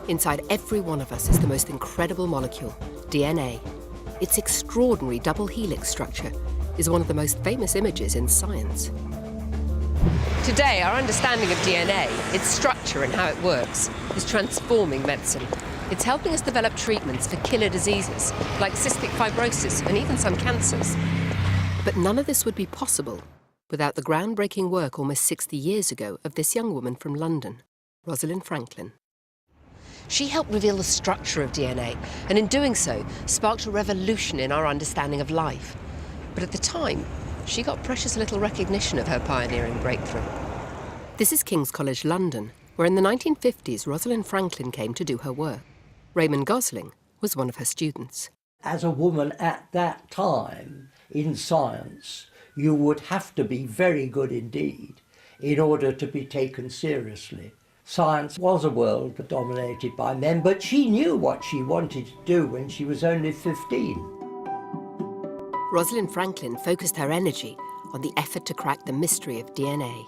Inside every one of us is the most incredible molecule, DNA. Its extraordinary double helix structure is one of the most famous images in science. Today, our understanding of DNA, its structure and how it works, is transforming medicine. It's helping us develop treatments for killer diseases, like cystic fibrosis and even some cancers. But none of this would be possible without the groundbreaking work almost 60 years ago of this young woman from London, Rosalind Franklin. She helped reveal the structure of DNA, and in doing so, sparked a revolution in our understanding of life. But at the time, she got precious little recognition of her pioneering breakthrough. This is King's College London, where in the 1950s, Rosalind Franklin came to do her work. Raymond Gosling was one of her students. As a woman at that time in science, you would have to be very good indeed in order to be taken seriously. Science was a world dominated by men, but she knew what she wanted to do when she was only 15. Rosalind Franklin focused her energy on the effort to crack the mystery of DNA.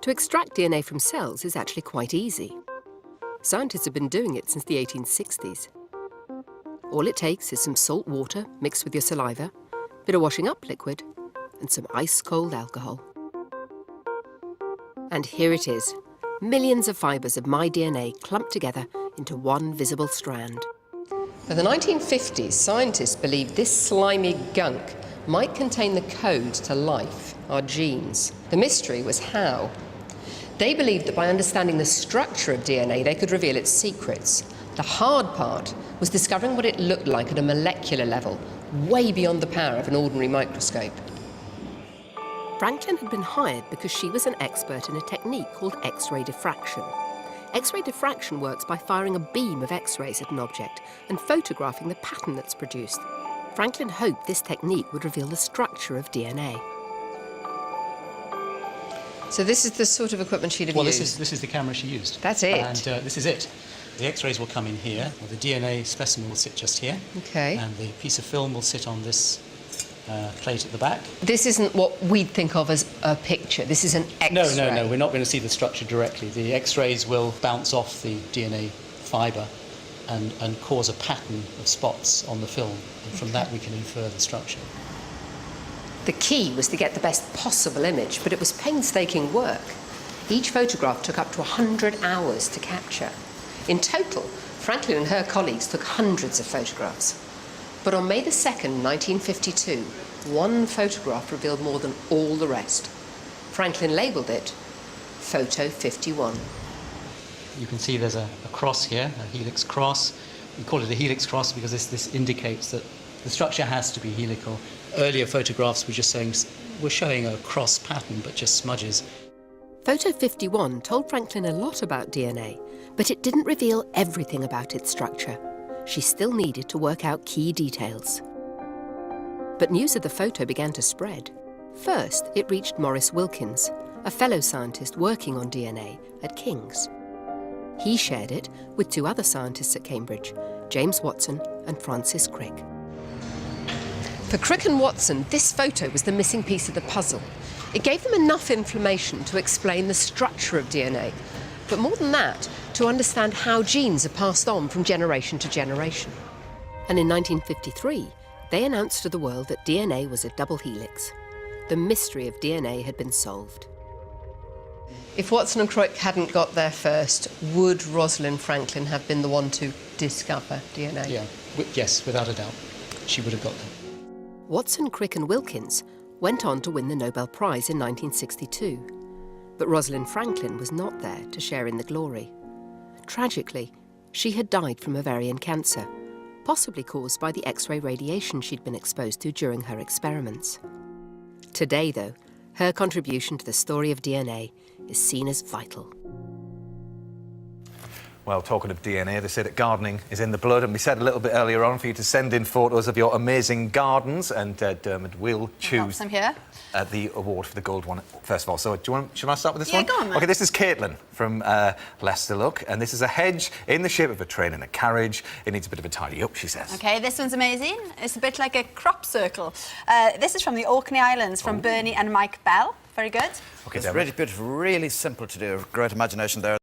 To extract DNA from cells is actually quite easy. Scientists have been doing it since the 1860s. All it takes is some salt water mixed with your saliva, a bit of washing up liquid, and some ice-cold alcohol. And here it is, millions of fibres of my DNA clumped together into one visible strand. By the 1950s, scientists believed this slimy gunk might contain the code to life, our genes. The mystery was how. They believed that by understanding the structure of DNA, they could reveal its secrets. The hard part was discovering what it looked like at a molecular level, way beyond the power of an ordinary microscope. Franklin had been hired because she was an expert in a technique called X-ray diffraction. X-ray diffraction works by firing a beam of X-rays at an object and photographing the pattern that's produced. Franklin hoped this technique would reveal the structure of DNA. So this is the sort of equipment she'd have used? Well, this is the camera she used. That's it? And this is it. The X-rays will come in here, or the DNA specimen will sit just here. Okay. And the piece of film will sit on this plate at the back. This isn't what we'd think of as a picture. This is an X-ray. No, we're not going to see the structure directly. The X-rays will bounce off the DNA fibre and cause a pattern of spots on the film. And from that we can infer the structure. The key was to get the best possible image, but it was painstaking work. Each photograph took up to 100 hours to capture. In total, Franklin and her colleagues took hundreds of photographs. But on May the 2nd, 1952, one photograph revealed more than all the rest. Franklin labelled it Photo 51. You can see there's a cross here, a helix cross. We call it a helix cross because this indicates that the structure has to be helical. Earlier photographs were showing a cross pattern, but just smudges. Photo 51 told Franklin a lot about DNA, but it didn't reveal everything about its structure. She still needed to work out key details. But news of the photo began to spread. First, it reached Maurice Wilkins, a fellow scientist working on DNA at King's. He shared it with two other scientists at Cambridge, James Watson and Francis Crick. For Crick and Watson, this photo was the missing piece of the puzzle. It gave them enough information to explain the structure of DNA, but more than that, to understand how genes are passed on from generation to generation. And in 1953, they announced to the world that DNA was a double helix. The mystery of DNA had been solved. If Watson and Crick hadn't got there first, would Rosalind Franklin have been the one to discover DNA? Yeah, yes, without a doubt. She would have got there. Watson, Crick and Wilkins went on to win the Nobel Prize in 1962. But Rosalind Franklin was not there to share in the glory. Tragically, she had died from ovarian cancer, possibly caused by the X-ray radiation she'd been exposed to during her experiments. Today, though, her contribution to the story of DNA is seen as vital. Well, talking of DNA, they say that gardening is in the blood, and we said a little bit earlier on for you to send in photos of your amazing gardens, and Dermot will choose the award for the gold one first of all. So, should I start with this one? Yeah, go on, man. OK, this is Caitlin from Leicester, look, and this is a hedge in the shape of a train and a carriage. It needs a bit of a tidy up, she says. OK, this one's amazing. It's a bit like a crop circle. This is from the Orkney Islands, from Bernie and Mike Bell. Very good. OK, It's really beautiful, really simple to do. Great imagination there.